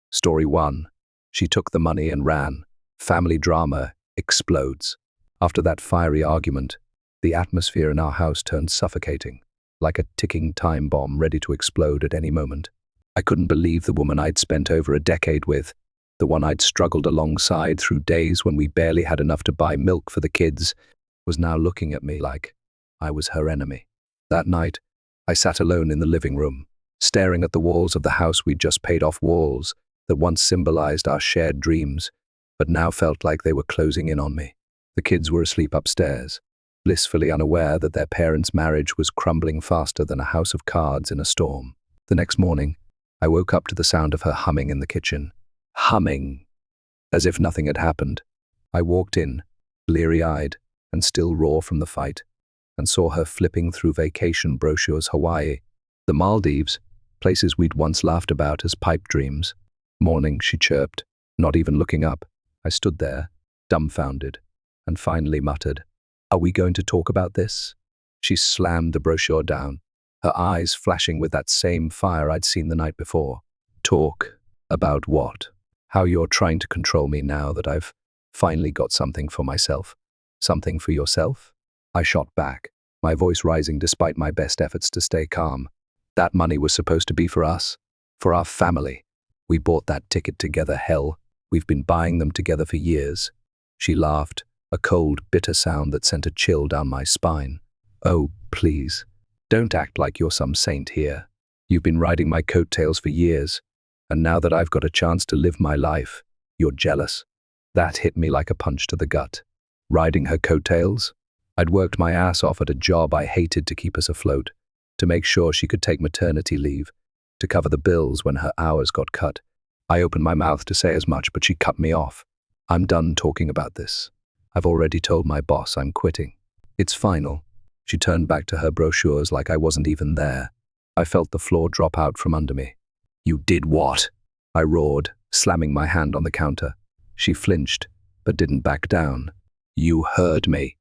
Story 1. She took the money and ran. Family drama explodes. After that fiery argument, the atmosphere in our house turned suffocating, like a ticking time bomb ready to explode at any moment. I couldn't believe the woman I'd spent over a decade with, the one I'd struggled alongside through days when we barely had enough to buy milk for the kids, was now looking at me like I was her enemy. That night, I sat alone in the living room, staring at the walls of the house we'd just paid off, walls that once symbolized our shared dreams, but now felt like they were closing in on me. The kids were asleep upstairs, blissfully unaware that their parents' marriage was crumbling faster than a house of cards in a storm. The next morning, I woke up to the sound of her humming in the kitchen. Humming, as if nothing had happened. I walked in, bleary-eyed and still raw from the fight, and saw her flipping through vacation brochures. Hawaii, the Maldives, places we'd once laughed about as pipe dreams. Morning, she chirped, not even looking up. I stood there, dumbfounded, and finally muttered, "Are we going to talk about this?" She slammed the brochure down, her eyes flashing with that same fire I'd seen the night before. Talk about what? How you're trying to control me now that I've finally got something for myself. Something for yourself? I shot back, my voice rising despite my best efforts to stay calm. That money was supposed to be for us, for our family. We bought that ticket together, hell. We've been buying them together for years. She laughed, a cold, bitter sound that sent a chill down my spine. Oh, please, don't act like you're some saint here. You've been riding my coattails for years, and now that I've got a chance to live my life, you're jealous. That hit me like a punch to the gut. Riding her coattails? I'd worked my ass off at a job I hated to keep us afloat, to make sure she could take maternity leave, to cover the bills when her hours got cut. I opened my mouth to say as much, but she cut me off. I'm done talking about this. I've already told my boss I'm quitting. It's final. She turned back to her brochures like I wasn't even there. I felt the floor drop out from under me. You did what? I roared, slamming my hand on the counter. She flinched, but didn't back down. You heard me.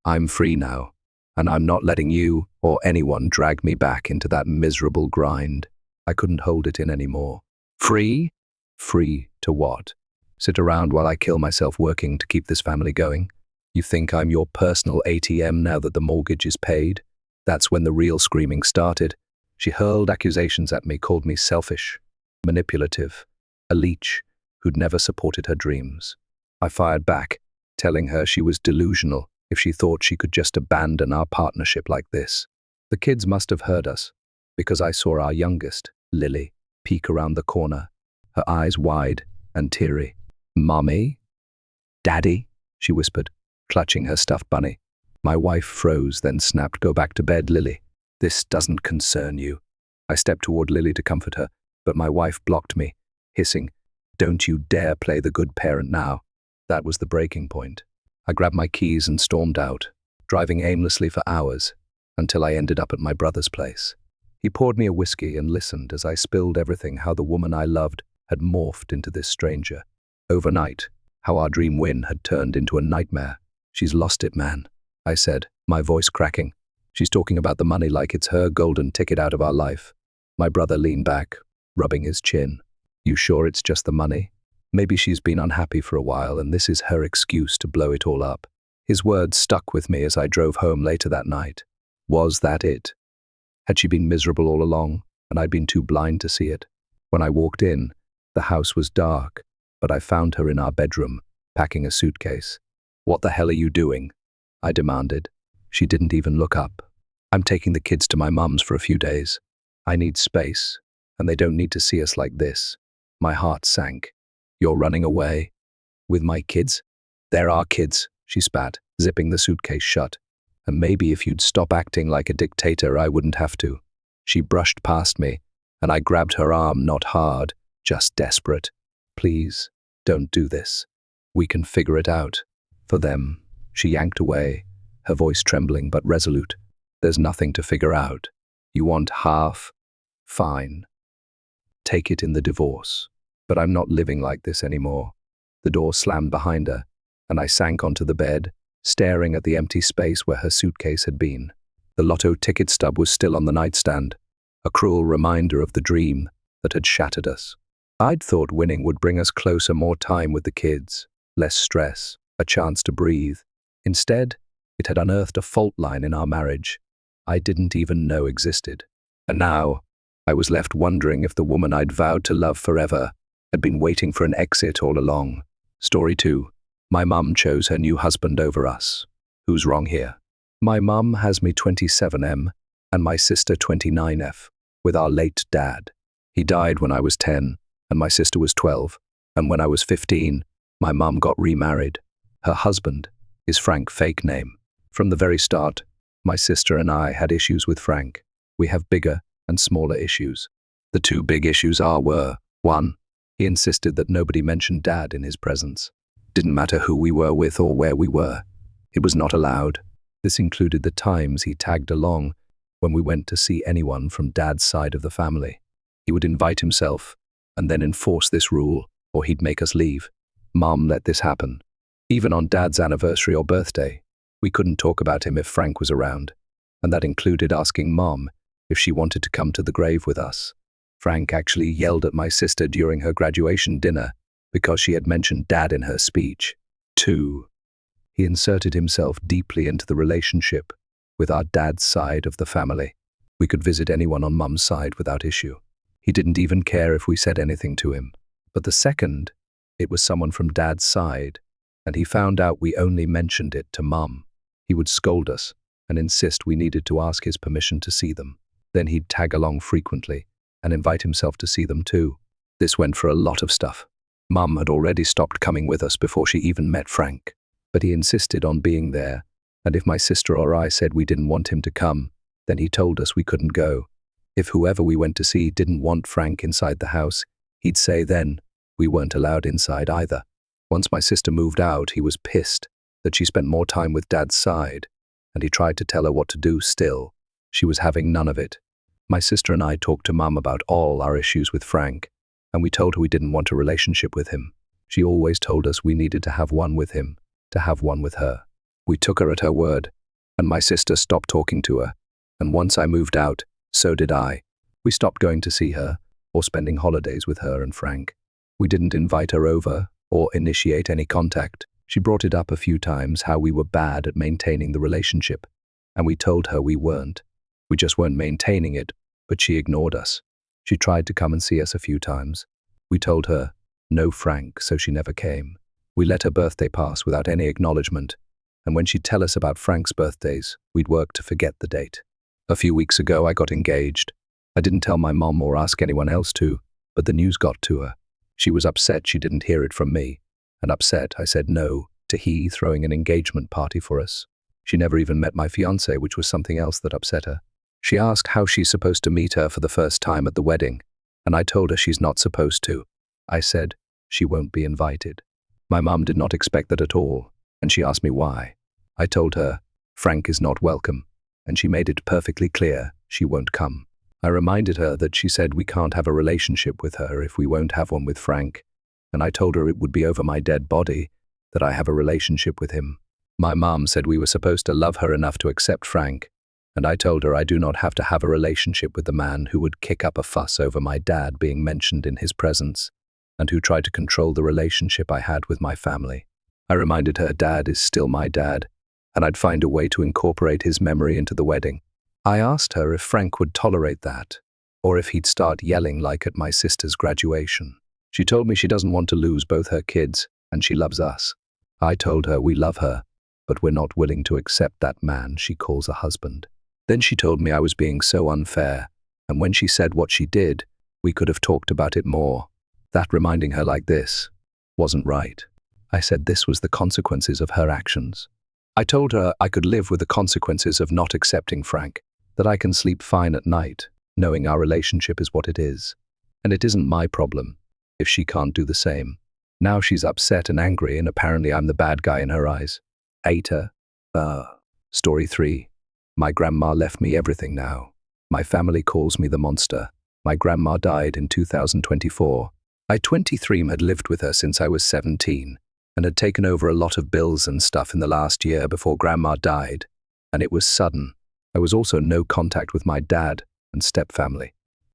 I'm free now, and I'm not letting you or anyone drag me back into that miserable grind. I couldn't hold it in anymore. Free? Free to what? Sit around while I kill myself working to keep this family going? You think I'm your personal ATM now that the mortgage is paid? That's when the real screaming started. She hurled accusations at me, called me selfish, manipulative, a leech who'd never supported her dreams. I fired back, telling her she was delusional if she thought she could just abandon our partnership like this. The kids must have heard us, because I saw our youngest, Lily, peek around the corner, her eyes wide and teary. "Mommy? Daddy?" she whispered, clutching her stuffed bunny. My wife froze, then snapped, "Go back to bed, Lily. This doesn't concern you." I stepped toward Lily to comfort her, but my wife blocked me, hissing, "Don't you dare play the good parent now." That was the breaking point. I grabbed my keys and stormed out, driving aimlessly for hours, until I ended up at my brother's place. He poured me a whiskey and listened as I spilled everything, how the woman I loved had morphed into this stranger. Overnight, how our dream win had turned into a nightmare. "She's lost it, man," I said, my voice cracking. "She's talking about the money like it's her golden ticket out of our life." My brother leaned back, rubbing his chin. "You sure it's just the money? Maybe she's been unhappy for a while and this is her excuse to blow it all up." His words stuck with me as I drove home later that night. Was that it? Had she been miserable all along, and I'd been too blind to see it? When I walked in, the house was dark, but I found her in our bedroom, packing a suitcase. "What the hell are you doing?" I demanded. She didn't even look up. "I'm taking the kids to my mum's for a few days. I need space, and they don't need to see us like this." My heart sank. "You're running away? With my kids?" "They're our kids," she spat, zipping the suitcase shut. "And maybe if you'd stop acting like a dictator, I wouldn't have to." She brushed past me, and I grabbed her arm, not hard, just desperate. "Please, don't do this. We can figure it out. For them." She yanked away, her voice trembling but resolute. "There's nothing to figure out. You want half? Fine. Take it in the divorce. But I'm not living like this anymore." The door slammed behind her, and I sank onto the bed, staring at the empty space where her suitcase had been. The lotto ticket stub was still on the nightstand, a cruel reminder of the dream that had shattered us. I'd thought winning would bring us closer, more time with the kids, less stress, a chance to breathe. Instead, it had unearthed a fault line in our marriage I didn't even know existed. And now, I was left wondering if the woman I'd vowed to love forever had been waiting for an exit all along. Story 2. My mum chose her new husband over us. Who's wrong here? My mum has me 27M and my sister 29F, with our late dad. He died when I was 10 and my sister was 12, and when I was 15, my mum got remarried. Her husband is Frank, fake name. From the very start, my sister and I had issues with Frank. We have bigger and smaller issues. The two big issues were, 1, he insisted that nobody mentioned Dad in his presence. Didn't matter who we were with or where we were. It was not allowed. This included the times he tagged along when we went to see anyone from Dad's side of the family. He would invite himself and then enforce this rule, or he'd make us leave. Mom let this happen. Even on Dad's anniversary or birthday, we couldn't talk about him if Frank was around, and that included asking Mom if she wanted to come to the grave with us. Frank actually yelled at my sister during her graduation dinner because she had mentioned Dad in her speech. 2, he inserted himself deeply into the relationship with our dad's side of the family. We could visit anyone on Mum's side without issue. He didn't even care if we said anything to him. But the second, it was someone from Dad's side, and he found out we only mentioned it to Mum, he would scold us and insist we needed to ask his permission to see them. Then he'd tag along frequently and invite himself to see them too. This went for a lot of stuff. Mum had already stopped coming with us before she even met Frank, but he insisted on being there, and if my sister or I said we didn't want him to come, then he told us we couldn't go. If whoever we went to see didn't want Frank inside the house, he'd say then we weren't allowed inside either. Once my sister moved out, he was pissed that she spent more time with Dad's side, and he tried to tell her what to do still. She was having none of it. My sister and I talked to Mum about all our issues with Frank, and we told her we didn't want a relationship with him. She always told us we needed to have one with him, to have one with her. We took her at her word, and my sister stopped talking to her, and once I moved out, so did I. We stopped going to see her, or spending holidays with her and Frank. We didn't invite her over, or initiate any contact. She brought it up a few times how we were bad at maintaining the relationship, and we told her we weren't. We just weren't maintaining it, but she ignored us. She tried to come and see us a few times. We told her, no Frank, so she never came. We let her birthday pass without any acknowledgement, and when she'd tell us about Frank's birthdays, we'd work to forget the date. A few weeks ago, I got engaged. I didn't tell my mom or ask anyone else to, but the news got to her. She was upset she didn't hear it from me, and upset I said no to he throwing an engagement party for us. She never even met my fiancé, which was something else that upset her. She asked how she's supposed to meet her for the first time at the wedding, and I told her she's not supposed to. I said she won't be invited. My mum did not expect that at all, and she asked me why. I told her Frank is not welcome, and she made it perfectly clear she won't come. I reminded her that she said we can't have a relationship with her if we won't have one with Frank, and I told her it would be over my dead body that I have a relationship with him. My mom said we were supposed to love her enough to accept Frank, and I told her I do not have to have a relationship with the man who would kick up a fuss over my dad being mentioned in his presence, and who tried to control the relationship I had with my family. I reminded her Dad is still my dad, and I'd find a way to incorporate his memory into the wedding. I asked her if Frank would tolerate that, or if he'd start yelling like at my sister's graduation. She told me she doesn't want to lose both her kids, and she loves us. I told her we love her, but we're not willing to accept that man she calls a husband. Then she told me I was being so unfair, and when she said what she did, we could have talked about it more. That reminding her like this wasn't right. I said this was the consequences of her actions. I told her I could live with the consequences of not accepting Frank, that I can sleep fine at night, knowing our relationship is what it is. And it isn't my problem if she can't do the same. Now she's upset and angry, and apparently I'm the bad guy in her eyes. Ate her. Story 3. My grandma left me everything now. My family calls me the monster. My grandma died in 2024. I, 23, had lived with her since I was 17 and had taken over a lot of bills and stuff in the last year before grandma died, and it was sudden. I was also no contact with my dad and stepfamily.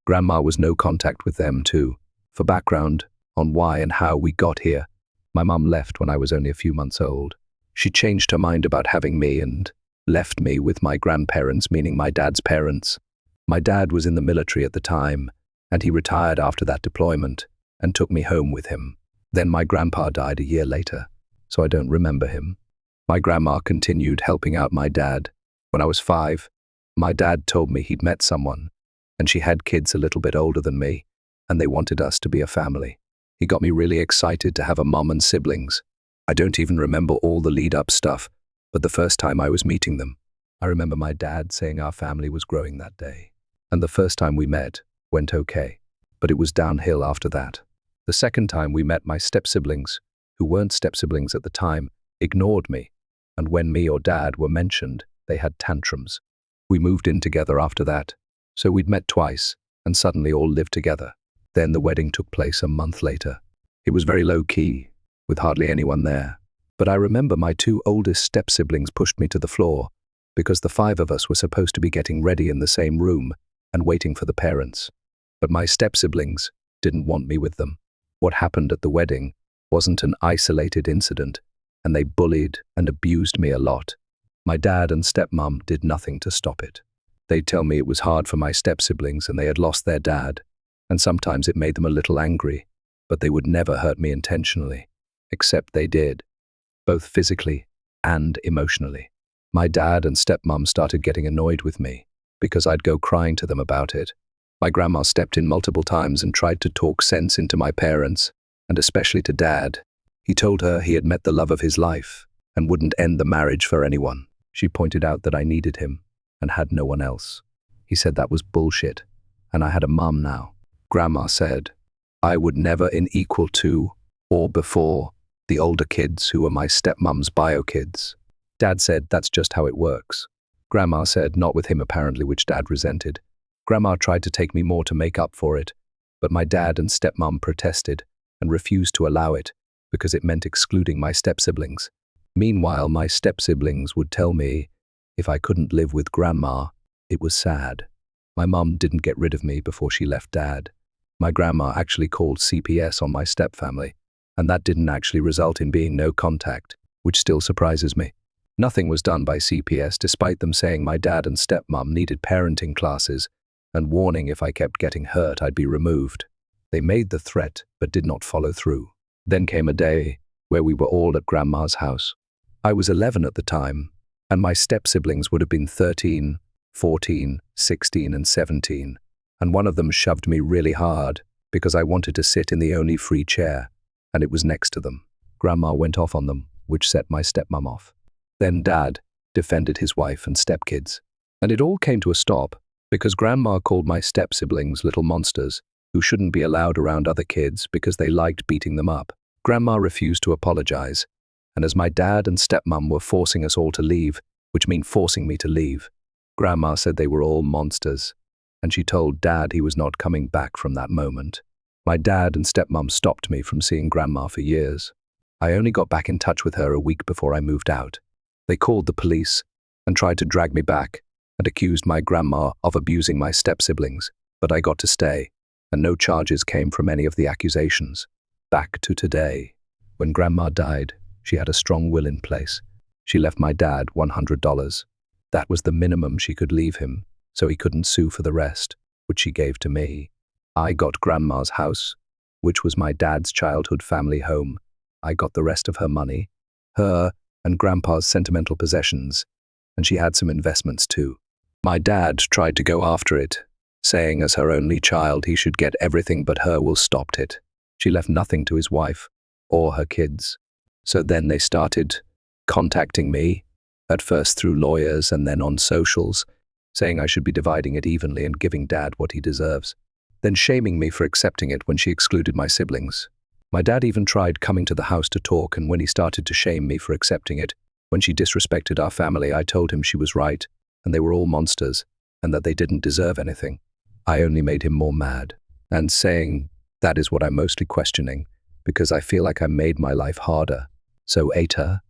Grandma was no contact with them too. For background on why and how we got here, my mum left when I was only a few months old. She changed her mind about having me and left me with my grandparents, meaning my dad's parents. My dad was in the military at the time, and he retired after that deployment and took me home with him. Then my grandpa died a year later, so I don't remember him. My grandma continued helping out my dad. When I was 5, my dad told me he'd met someone, and she had kids a little bit older than me, and they wanted us to be a family. He got me really excited to have a mom and siblings. I don't even remember all the lead-up stuff, but the first time I was meeting them, I remember my dad saying our family was growing that day. And the first time we met went okay, but it was downhill after that. The second time we met, my step-siblings, who weren't step-siblings at the time, ignored me, and when me or dad were mentioned, they had tantrums. We moved in together after that, so we'd met twice and suddenly all lived together. Then the wedding took place a month later. It was very low-key, with hardly anyone there. But I remember my 2 oldest step-siblings pushed me to the floor because the 5 of us were supposed to be getting ready in the same room and waiting for the parents. But my step-siblings didn't want me with them. What happened at the wedding wasn't an isolated incident, and they bullied and abused me a lot. My dad and stepmom did nothing to stop it. They'd tell me it was hard for my step-siblings and they had lost their dad, and sometimes it made them a little angry, but they would never hurt me intentionally, except they did, both physically and emotionally. My dad and stepmom started getting annoyed with me because I'd go crying to them about it. My grandma stepped in multiple times and tried to talk sense into my parents, and especially to Dad. He told her he had met the love of his life and wouldn't end the marriage for anyone. She pointed out that I needed him and had no one else. He said that was bullshit, and I had a mum now. Grandma said I would never in equal to or before the older kids who were my stepmom's bio kids. Dad said that's just how it works. Grandma said not with him apparently, which Dad resented. Grandma tried to take me more to make up for it, but my dad and stepmom protested and refused to allow it because it meant excluding my step-siblings. Meanwhile, my step-siblings would tell me if I couldn't live with Grandma, it was sad. My mum didn't get rid of me before she left Dad. My grandma actually called CPS on my stepfamily, and that didn't actually result in being no contact, which still surprises me. Nothing was done by CPS despite them saying my dad and stepmom needed parenting classes and warning if I kept getting hurt I'd be removed. They made the threat but did not follow through. Then came a day where we were all at Grandma's house. I was 11 at the time, and my step-siblings would have been 13, 14, 16 and 17, and one of them shoved me really hard because I wanted to sit in the only free chair, and it was next to them. Grandma went off on them, which set my stepmom off. Then Dad defended his wife and stepkids, and it all came to a stop because Grandma called my step-siblings little monsters who shouldn't be allowed around other kids because they liked beating them up. Grandma refused to apologize, and as my dad and stepmom were forcing us all to leave, which meant forcing me to leave, Grandma said they were all monsters, and she told Dad he was not coming back from that moment. My dad and stepmom stopped me from seeing Grandma for years. I only got back in touch with her a week before I moved out. They called the police and tried to drag me back and accused my grandma of abusing my step-siblings, but I got to stay, and no charges came from any of the accusations. Back to today. When Grandma died, she had a strong will in place. She left my dad $100. That was the minimum she could leave him, so he couldn't sue for the rest, which she gave to me. I got Grandma's house, which was my dad's childhood family home. I got the rest of her money, her and Grandpa's sentimental possessions, and she had some investments too. My dad tried to go after it, saying as her only child he should get everything but her will stopped it. She left nothing to his wife or her kids. So then they started contacting me, at first through lawyers and then on socials, saying I should be dividing it evenly and giving Dad what he deserves, then shaming me for accepting it when she excluded my siblings. My dad even tried coming to the house to talk, and when he started to shame me for accepting it, when she disrespected our family, I told him she was right, and they were all monsters, and that they didn't deserve anything. I only made him more mad, and saying that is what I'm mostly questioning, because I feel like I made my life harder. So ate her,